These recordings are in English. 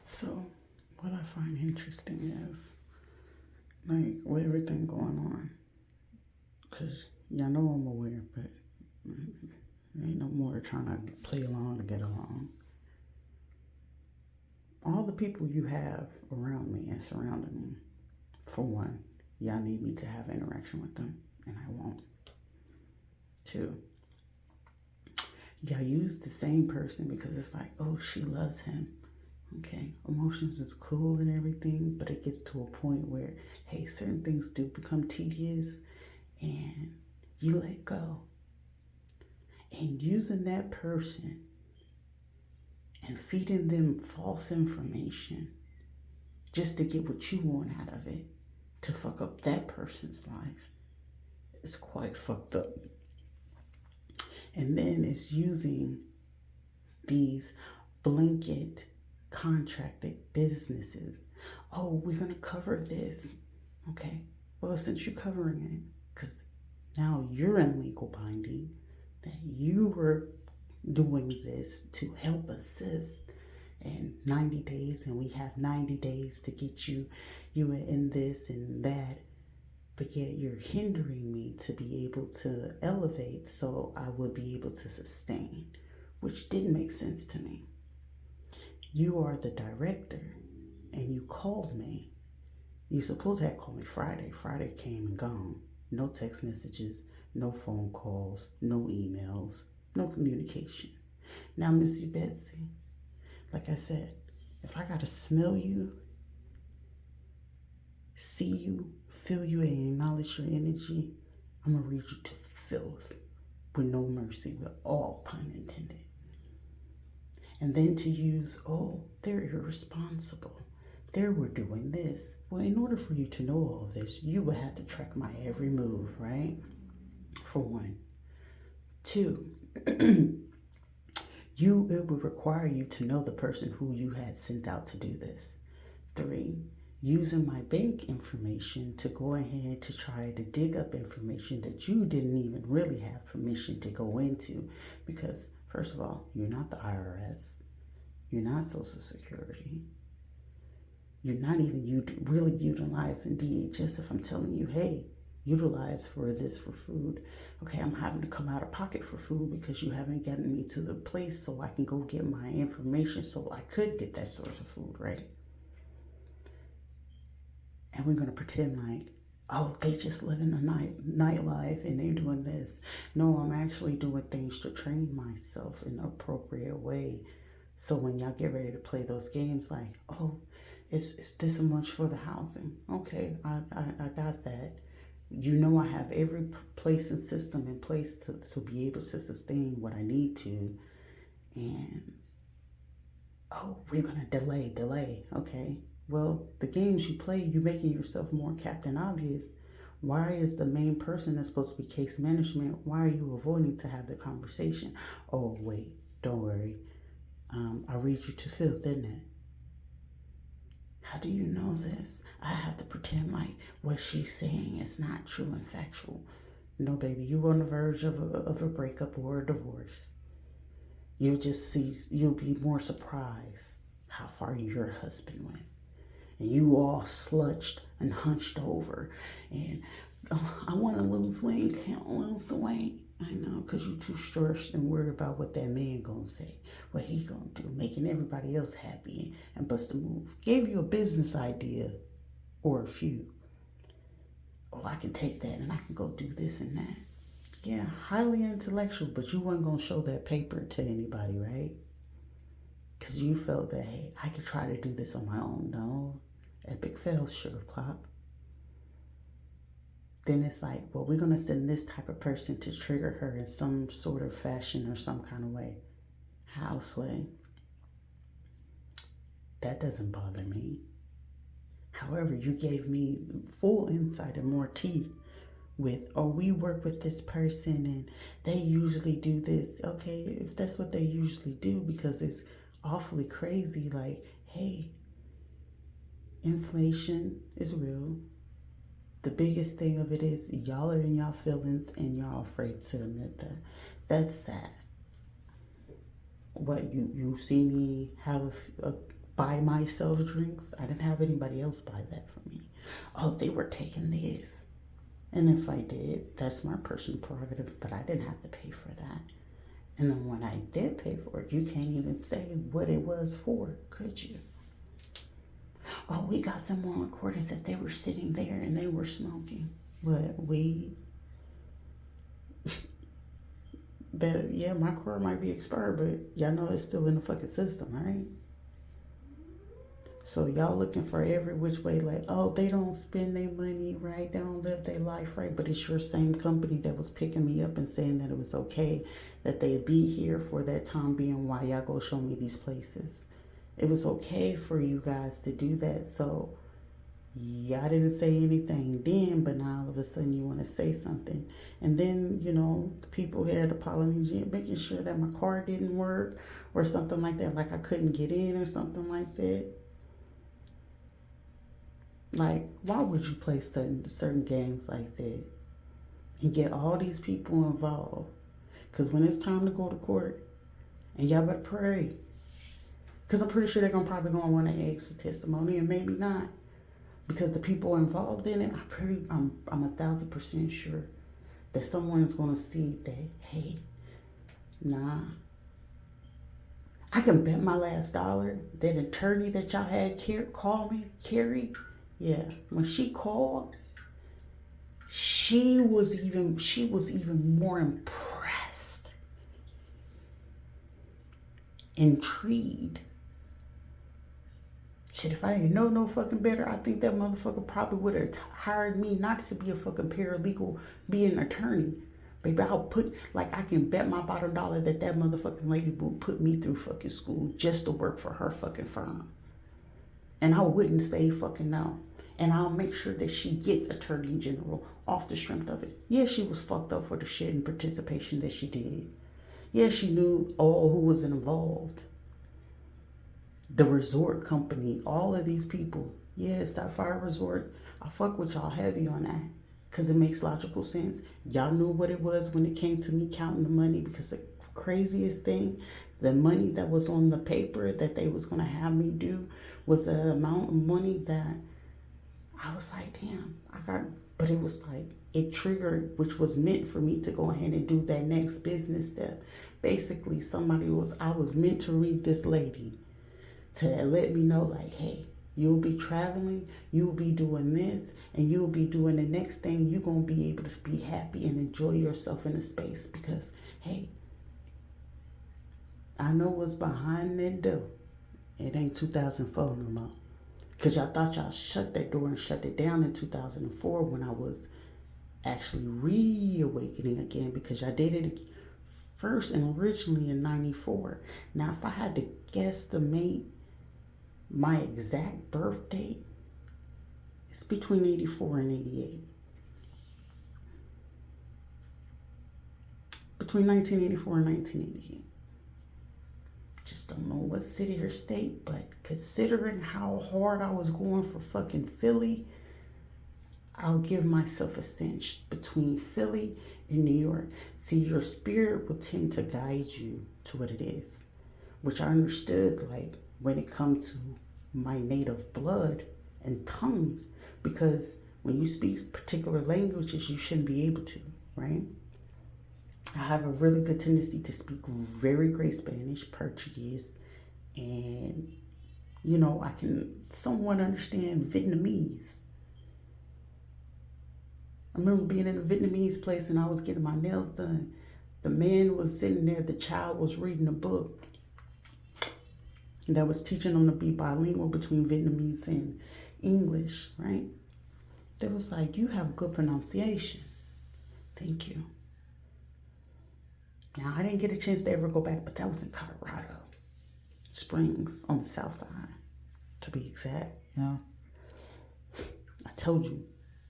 So, what I find interesting is, like, with everything going on, because y'all know I'm aware, but ain't no more trying to play along to get along. All the people you have around me and surrounding me, for one, y'all need me to have interaction with them, and I won't. Two, y'all use the same person because it's like, oh, she loves him. Okay, emotions is cool and everything, but it gets to a point where, hey, certain things do become tedious and you let go. And using that person and feeding them false information just to get what you want out of it, to fuck up that person's life, is quite fucked up. And then it's using these blanket contracted businesses. Oh, we're going to cover this. Okay. Well, since you're covering it, because now you're in legal binding that you were doing this to help assist in 90 days, and we have 90 days to get you in this and that, but yet you're hindering me to be able to elevate so I would be able to sustain, which didn't make sense to me. You are the director and you called me. You supposed to have called me Friday. Friday came and gone. No text messages, no phone calls, no emails, no communication. Now, Missy Betsy, like I said, if I gotta smell you, see you, feel you, and acknowledge your energy, I'm gonna read you to filth with no mercy, with all pun intended. And then to use, oh, they're irresponsible. They were doing this. Well, in order for you to know all of this, you would have to track my every move, right? For one. Two, it would require you to know the person who you had sent out to do this. Three, using my bank information to go ahead to try to dig up information that you didn't even really have permission to go into. Because, first of all, you're not the IRS. You're not Social Security. You're not even really utilizing DHS if I'm telling you, hey, utilize for this for food. Okay, I'm having to come out of pocket for food because you haven't gotten me to the place so I can go get my information so I could get that source of food, right? And we're going to pretend like, oh, they just living a nightlife and they're doing this. No, I'm actually doing things to train myself in an appropriate way. So when y'all get ready to play those games, like, oh, it's this much for the housing. Okay, I got that. You know, I have every place and system in place to be able to sustain what I need to. And, oh, we're going to delay. Okay. Well, the games you play, you're making yourself more Captain Obvious. Why is the main person that's supposed to be case management, why are you avoiding to have the conversation? Oh, wait, don't worry. I read you to filth, didn't it? How do you know this? I have to pretend like what she's saying is not true and factual. No, baby, you're on the verge of a breakup or a divorce. You'll be more surprised how far your husband went. And you all sludged and hunched over. And I want to lose weight, can't lose the weight. I know, because you're too stressed and worried about what that man gonna say, what he gonna do, making everybody else happy and bust a move. Gave you a business idea or a few. Oh, I can take that and I can go do this and that. Yeah, highly intellectual, but you weren't gonna show that paper to anybody, right? Because you felt that, hey, I could try to do this on my own. No, epic fail, sugar plop. Then it's like, well, we're going to send this type of person to trigger her in some sort of fashion or some kind of way. Houseway. That doesn't bother me. However, you gave me full insight and more tea with, oh, we work with this person and they usually do this. Okay, if that's what they usually do, because it's awfully crazy, like, hey, inflation is real. The biggest thing of it is y'all are in y'all feelings and y'all afraid to admit that. That's sad. What, you see me have a buy myself drinks. I didn't have anybody else buy that for me. Oh, they were taking this. And if I did, that's my personal prerogative, but I didn't have to pay for that. And then when I did pay for it, you can't even say what it was for, could you? Oh, we got them on recordings that they were sitting there and they were smoking. What, weed? That, yeah, my car might be expired, but y'all know it's still in the fucking system, right? So y'all looking for every which way, like, oh, they don't spend their money right, they don't live their life right, but it's your same company that was picking me up and saying that it was okay that they'd be here for that time being while y'all go show me these places. It was okay for you guys to do that. So y'all didn't say anything then, but now all of a sudden you want to say something. And then, the people here at the Polynesian making sure that my car didn't work or something like that, like I couldn't get in or something like that. Like, why would you play certain games like that and get all these people involved? Because when it's time to go to court, and y'all better pray, because I'm pretty sure they're probably going to want to ask for testimony, and maybe not, because the people involved in it, I'm 1,000% sure that someone's going to see that, hey, nah. I can bet my last dollar that attorney that y'all had call me, Carrie. Yeah, when she called, she was even more impressed, intrigued. Shit, if I didn't know no fucking better, I think that motherfucker probably would have hired me not to be a fucking paralegal, be an attorney. Baby, I can bet my bottom dollar that motherfucking lady would put me through fucking school just to work for her fucking firm. And I wouldn't say fucking no. And I'll make sure that she gets attorney general off the strength of it. Yeah, she was fucked up for the shit and participation that she did. Yeah, she knew all who was involved. The resort company, all of these people. Yeah, it's that fire resort. I fuck with y'all heavy on that because it makes logical sense. Y'all knew what it was when it came to me counting the money, because the craziest thing, the money that was on the paper that they was going to have me do was the amount of money that I was like, damn, but it was like, it triggered, which was meant for me to go ahead and do that next business step. Basically, I was meant to read this lady to let me know, like, hey, you'll be traveling, you'll be doing this, and you'll be doing the next thing. You're going to be able to be happy and enjoy yourself in a space because, hey, I know what's behind that door. It ain't 2004 no more. Because y'all thought y'all shut that door and shut it down in 2004 when I was actually reawakening again, because y'all did it first and originally in 94. Now, if I had to guesstimate my exact birth date, it's between 84 and 88. Between 1984 and 1988. Just don't know what city or state, but considering how hard I was going for fucking Philly, I'll give myself a cinch between Philly and New York. See, your spirit will tend to guide you to what it is, which I understood, like, when it comes to my native blood and tongue, because when you speak particular languages, you shouldn't be able to, right? I have a really good tendency to speak very great Spanish, Portuguese, and, I can somewhat understand Vietnamese. I remember being in a Vietnamese place and I was getting my nails done. The man was sitting there, the child was reading a book that was teaching them to be bilingual between Vietnamese and English, right? They was like, you have good pronunciation. Thank you. Now, I didn't get a chance to ever go back, but that was in Colorado Springs on the south side, to be exact. I told you,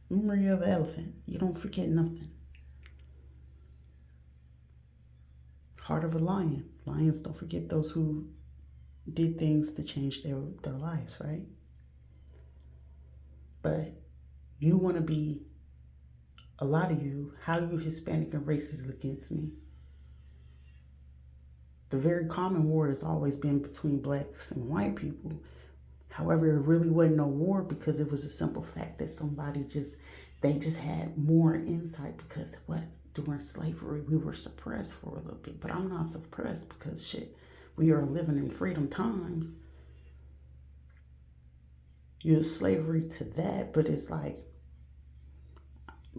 memory of an elephant. You don't forget nothing. Heart of a lion. Lions don't forget those who did things to change their lives, right? But you want to be, a lot of you, how you Hispanic and racist against me? The very common war has always been between blacks and white people. However, it really wasn't no war because it was a simple fact that they just had more insight because it was during slavery we were suppressed for a little bit. But I'm not suppressed because shit, we are living in freedom times. You use slavery to that, but it's like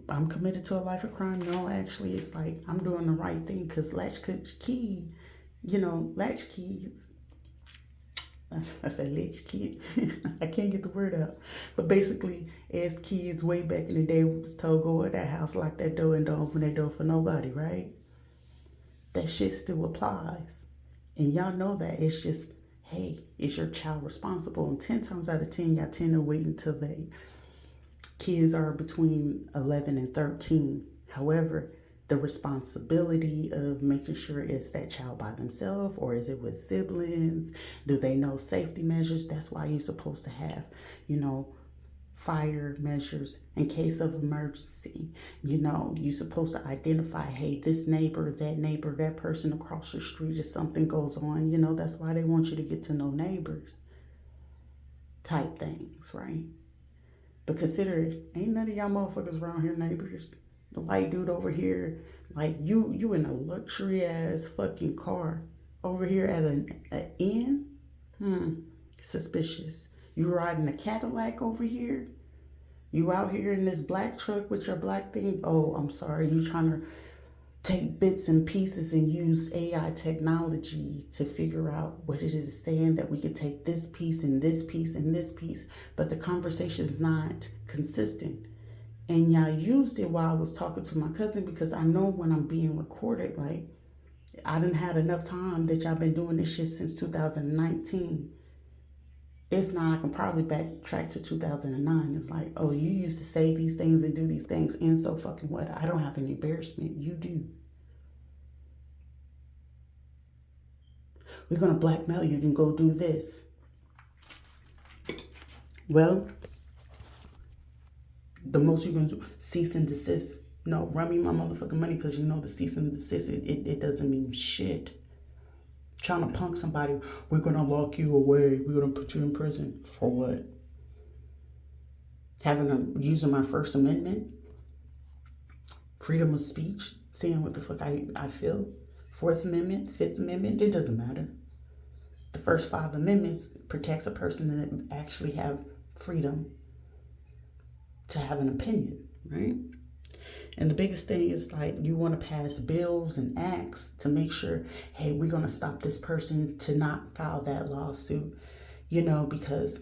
I'm committed to a life of crime. No, actually, it's like I'm doing the right thing because latchkey, latchkeys. I said latchkey. I can't get the word out. But basically, as kids way back in the day, we was told go in that house, lock that door, and don't open that door for nobody, right? That shit still applies. And y'all know that. It's just, hey, is your child responsible? And 10 times out of 10, y'all tend to wait until they kids are between 11 and 13. However, the responsibility of making sure is that child by themselves or is it with siblings? Do they know safety measures? That's why you're supposed to have, fire measures in case of emergency. You're supposed to identify, hey, this neighbor, that person across the street, if something goes on, that's why they want you to get to know neighbors type things, right? But consider it, ain't none of y'all motherfuckers around here neighbors. The white dude over here, like you in a luxury ass fucking car over here at an inn. Suspicious. You riding a Cadillac over here? You out here in this black truck with your black thing? Oh, I'm sorry. You trying to take bits and pieces and use AI technology to figure out what it is saying that we could take this piece and this piece and this piece, but the conversation is not consistent. And y'all used it while I was talking to my cousin because I know when I'm being recorded, like I done had enough time that y'all been doing this shit since 2019. If not, I can probably backtrack to 2009. It's like, oh, you used to say these things and do these things, and so fucking what? I don't have any embarrassment. You do. We're going to blackmail you and go do this. Well, the most you're going to do, cease and desist. No, run me my motherfucking money because the cease and desist, it doesn't mean shit. Trying to punk somebody, we're going to lock you away. We're going to put you in prison. For what? Using my First Amendment? Freedom of speech? Saying what the fuck I feel? Fourth Amendment? Fifth Amendment? It doesn't matter. The first 5 amendments protects a person that actually have freedom to have an opinion, right? And the biggest thing is like you want to pass bills and acts to make sure, hey, we're going to stop this person to not file that lawsuit, because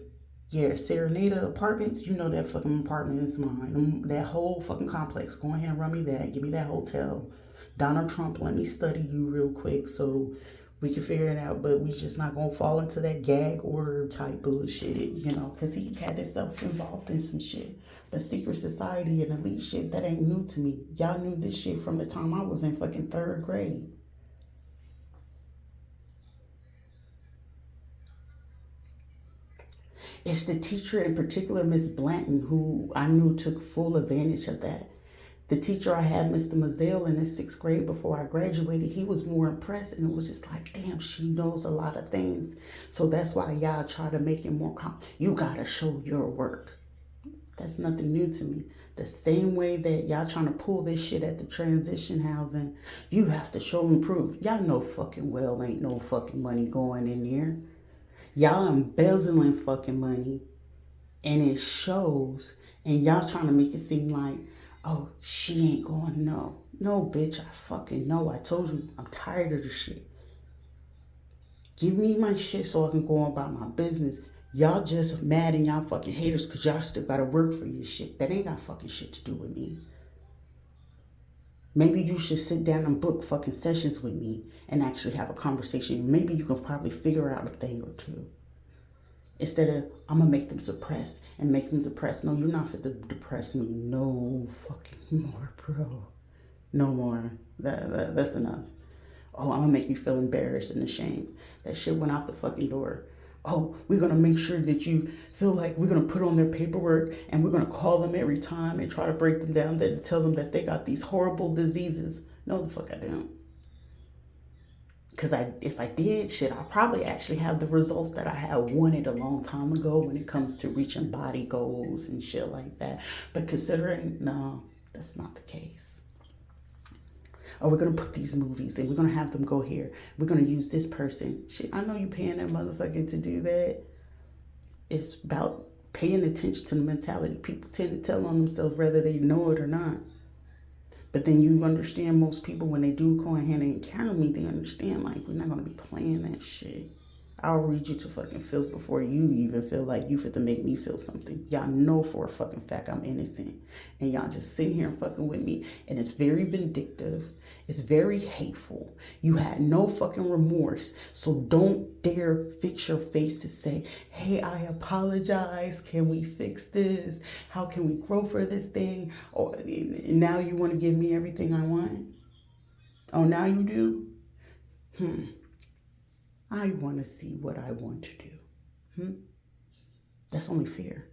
Serenada Apartments, that fucking apartment is mine. That whole fucking complex. Go ahead and run me that. Give me that hotel. Donald Trump, let me study you real quick so we can figure it out, but we just not going to fall into that gag order type bullshit, because he had himself involved in some shit. But secret society and elite shit, that ain't new to me. Y'all knew this shit from the time I was in fucking 3rd grade. It's the teacher in particular, Miss Blanton, who I knew took full advantage of that. The teacher I had, Mr. Mazzell, in the 6th grade before I graduated, he was more impressed, and it was just like, damn, she knows a lot of things. So that's why y'all try to make it more you gotta show your work. That's nothing new to me. The same way that y'all trying to pull this shit at the transition housing, you have to show and prove. Y'all know fucking well ain't no fucking money going in there. Y'all embezzling fucking money, and it shows, and y'all trying to make it seem like, oh, she ain't going, no. No, bitch, I fucking know. I told you, I'm tired of the shit. Give me my shit so I can go about my business. Y'all just mad and y'all fucking haters because y'all still gotta work for your shit. That ain't got fucking shit to do with me. Maybe you should sit down and book fucking sessions with me and actually have a conversation. Maybe you can probably figure out a thing or two. Instead of, I'm gonna make them suppress and make them depressed. No, you're not fit to depress me. No fucking more, bro. No more. That's enough. Oh, I'm gonna make you feel embarrassed and ashamed. That shit went out the fucking door. Oh, we're gonna make sure that you feel like we're gonna put on their paperwork and we're gonna call them every time and try to break them down and tell them that they got these horrible diseases. No, the fuck I don't. Because if I did shit, I'll probably actually have the results that I had wanted a long time ago when it comes to reaching body goals and shit like that. But considering, no, that's not the case. Oh, we're gonna put these movies and we're gonna have them go here. We're gonna use this person. Shit, I know you paying that motherfucker to do that. It's about paying attention to the mentality. People tend to tell on themselves whether they know it or not. But then you understand most people when they do go ahead and encounter me, they understand like we're not gonna be playing that shit. I'll read you to fucking filth before you even feel like you fit to make me feel something. Y'all know for a fucking fact I'm innocent. And y'all just sitting here and fucking with me. And it's very vindictive. It's very hateful. You had no fucking remorse. So don't dare fix your face to say, hey, I apologize. Can we fix this? How can we grow for this thing? Or now you want to give me everything I want? Oh, now you do? I want to see what I want to do. That's only fair.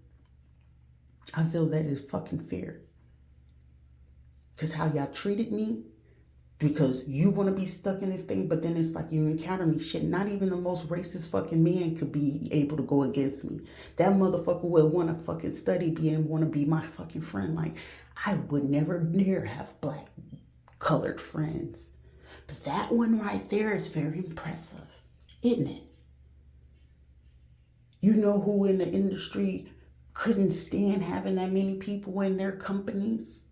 I feel that is fucking fair. Because how y'all treated me, because you want to be stuck in this thing, but then it's like you encounter me. Shit, not even the most racist fucking man could be able to go against me. That motherfucker would want to fucking study me and want to be my fucking friend. Like, I would never dare have black colored friends. But that one right there is very impressive. Isn't it? You know who in the industry couldn't stand having that many people in their companies?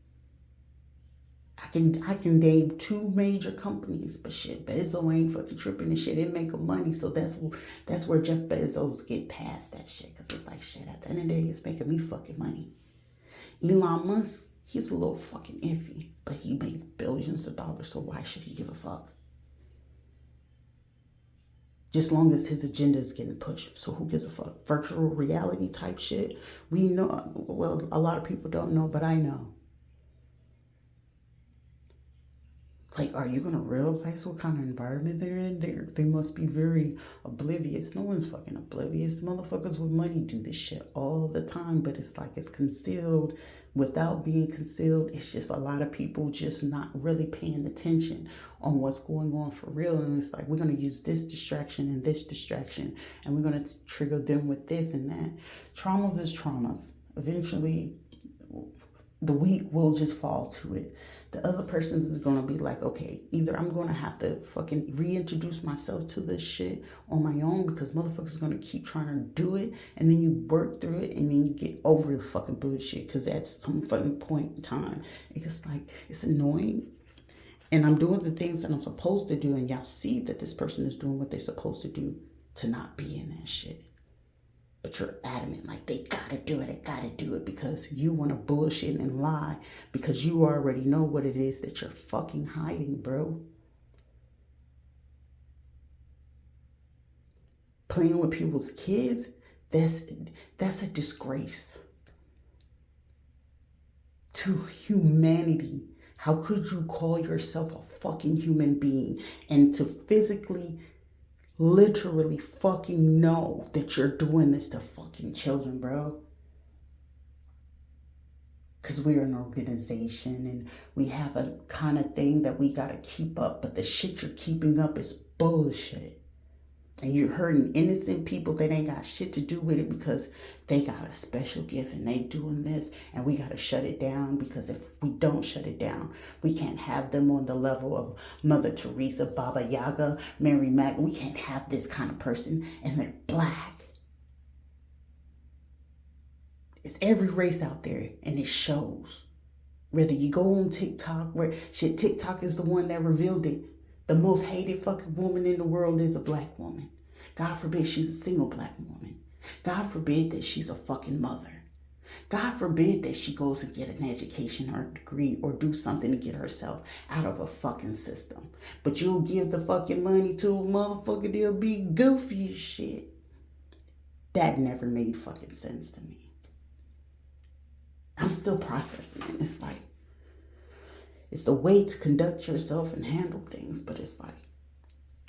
I can name 2 major companies, but shit, Bezos ain't fucking tripping and shit. It make them money, so that's where Jeff Bezos get past that shit, cause it's like shit. At the end of the day, it's making me fucking money. Elon Musk, he's a little fucking iffy, but he makes billions of dollars, so why should he give a fuck? Just long as his agenda is getting pushed. So who gives a fuck? Virtual reality type shit. We know, well, a lot of people don't know, but I know. Like, are you going to realize what kind of environment they're in? They must be very oblivious. No one's fucking oblivious. Motherfuckers with money do this shit all the time, but it's like it's concealed without being concealed. It's just a lot of people just not really paying attention on what's going on for real. And it's like, we're going to use this distraction and this distraction, and we're going to trigger them with this and that. Traumas is traumas. Eventually, the weak will just fall to it. The other person is going to be like, okay, either I'm going to have to fucking reintroduce myself to this shit on my own, because motherfuckers going to keep trying to do it, and then you work through it, and then you get over the fucking bullshit, because at some fucking point in time, it's like, it's annoying, and I'm doing the things that I'm supposed to do, and y'all see that this person is doing what they're supposed to do to not be in that shit. But you're adamant, like, they gotta do it because you want to bullshit and lie, because you already know what it is that you're fucking hiding, bro. Playing with people's kids, that's a disgrace to humanity. How could you call yourself a fucking human being and to physically, literally fucking know that you're doing this to fucking children, bro? Because we're an organization and we have a kind of thing that we gotta keep up, but the shit you're keeping up is bullshit. And you're hurting innocent people that ain't got shit to do with it because they got a special gift and they doing this, and we gotta shut it down, because if we don't shut it down, we can't have them on the level of Mother Teresa, Baba Yaga, Mary Mag. We can't have this kind of person, and they're black. It's every race out there, and it shows. Whether you go on TikTok, where shit, TikTok is the one that revealed it. The most hated fucking woman in the world is a black woman. God forbid she's a single black woman. God forbid that she's a fucking mother. God forbid that she goes and get an education or a degree or do something to get herself out of a fucking system. But you'll give the fucking money to a motherfucker, they'll be goofy as shit. That never made fucking sense to me. I'm still processing it. It's like, it's the way to conduct yourself and handle things, but it's like,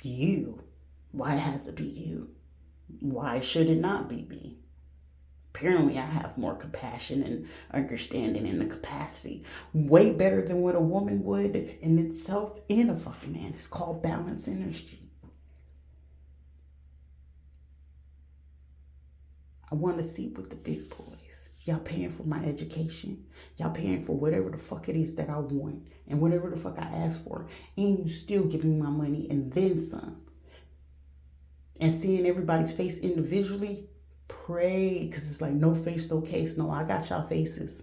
you. Why has it be you? Why should it not be me? Apparently, I have more compassion and understanding and the capacity. Way better than what a woman would in itself in a fucking man. It's called balance energy. I want a seat with the big boys. Y'all paying for my education. Y'all paying for whatever the fuck it is that I want and whatever the fuck I ask for. And you still giving me my money and then some. And seeing everybody's face individually, pray. Because it's like no face, no case. No, I got y'all faces.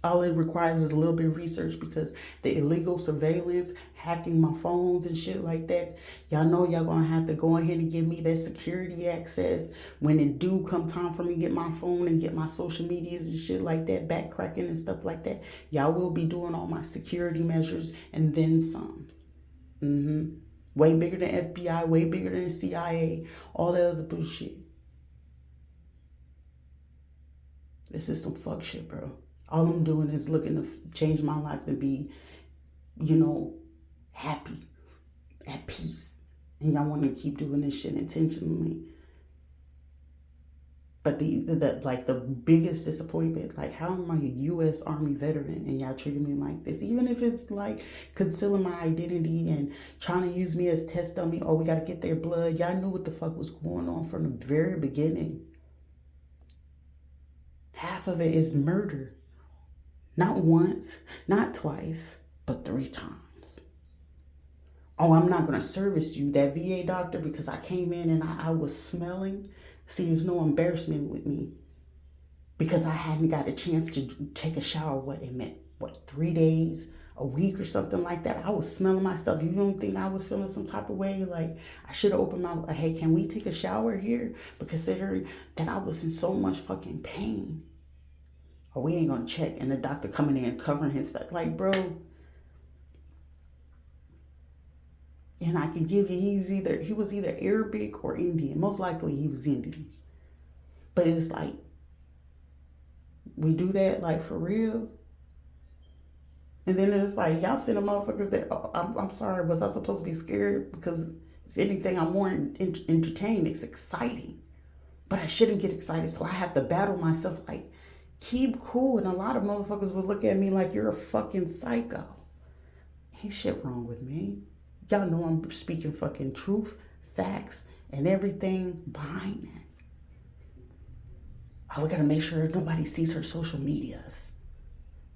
All it requires is a little bit of research because the illegal surveillance, hacking my phones and shit like that, y'all know y'all gonna have to go ahead and give me that security access when it do come time for me to get my phone and get my social medias and shit like that, back cracking and stuff like that. Y'all will be doing all my security measures and then some. Way bigger than FBI, way bigger than CIA, all that other bullshit. This is some fuck shit, bro. All I'm doing is looking to change my life to be, happy, at peace. And y'all want to keep doing this shit intentionally. But the biggest disappointment, like, how am I a U.S. Army veteran and y'all treating me like this? Even if it's like concealing my identity and trying to use me as test dummy, we got to get their blood. Y'all knew what the fuck was going on from the very beginning. Half of it is murder. Not once, not twice, but 3 times. I'm not going to service you, that VA doctor, because I came in and I was smelling. See, there's no embarrassment with me because I hadn't got a chance to take a shower. It meant 3 days, a week or something like that. I was smelling myself. You don't think I was feeling some type of way? Like, I should have opened my, hey, can we take a shower here? But considering that I was in so much fucking pain. We ain't gonna check. And the doctor coming in covering his face. Like, bro. And I can give you, he was either Arabic or Indian. Most likely he was Indian. But it's like, we do that like for real. And then it's like, y'all send a motherfuckers that, I'm sorry, was I supposed to be scared? Because if anything, I'm more entertained. It's exciting. But I shouldn't get excited. So I have to battle myself like, keep cool. And a lot of motherfuckers would look at me like you're a fucking psycho. Ain't shit wrong with me. Y'all know I'm speaking fucking truth, facts, and everything behind that. We gotta make sure nobody sees her social medias.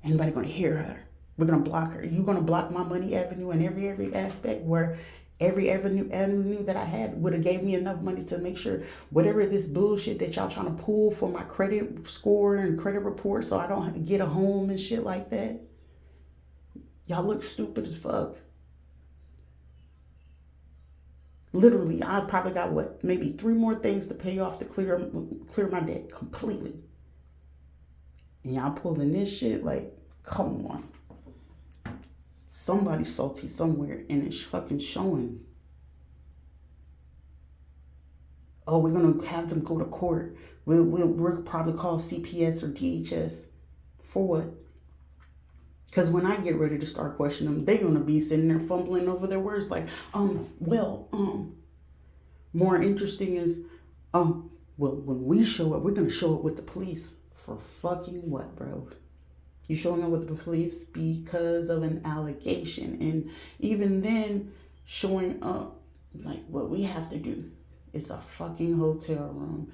Anybody gonna hear her? We're gonna block her. You're gonna block my money avenue in every aspect, where every avenue that I had would have gave me enough money to make sure whatever this bullshit that y'all trying to pull for my credit score and credit report so I don't have to get a home and shit like that. Y'all look stupid as fuck. Literally, I probably got maybe 3 more things to pay off to clear my debt completely. And y'all pulling this shit, like, come on. Somebody's salty somewhere and it's fucking showing. We're gonna have them go to court. We'll probably call CPS or DHS. For what? Because when I get ready to start questioning them, they're gonna be sitting there fumbling over their words like, more interesting is, when we show up, we're gonna show up with the police. For fucking what, bro? You showing up with the police because of an allegation. And even then, showing up, like, what we have to do is a fucking hotel room.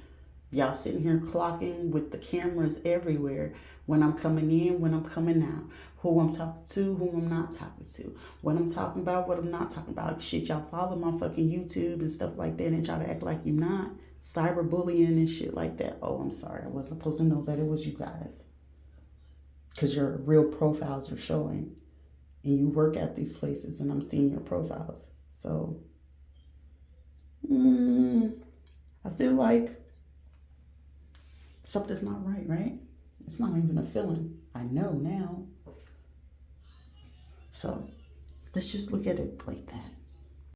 Y'all sitting here clocking with the cameras everywhere. When I'm coming in, when I'm coming out. Who I'm talking to, who I'm not talking to. What I'm talking about, what I'm not talking about. Shit, y'all follow my fucking YouTube and stuff like that and try to act like you're not. Cyberbullying and shit like that. I'm sorry. I wasn't supposed to know that it was you guys. Because your real profiles are showing. And you work at these places and I'm seeing your profiles. So, I feel like something's not right, right? It's not even a feeling. I know now. So, let's just look at it like that.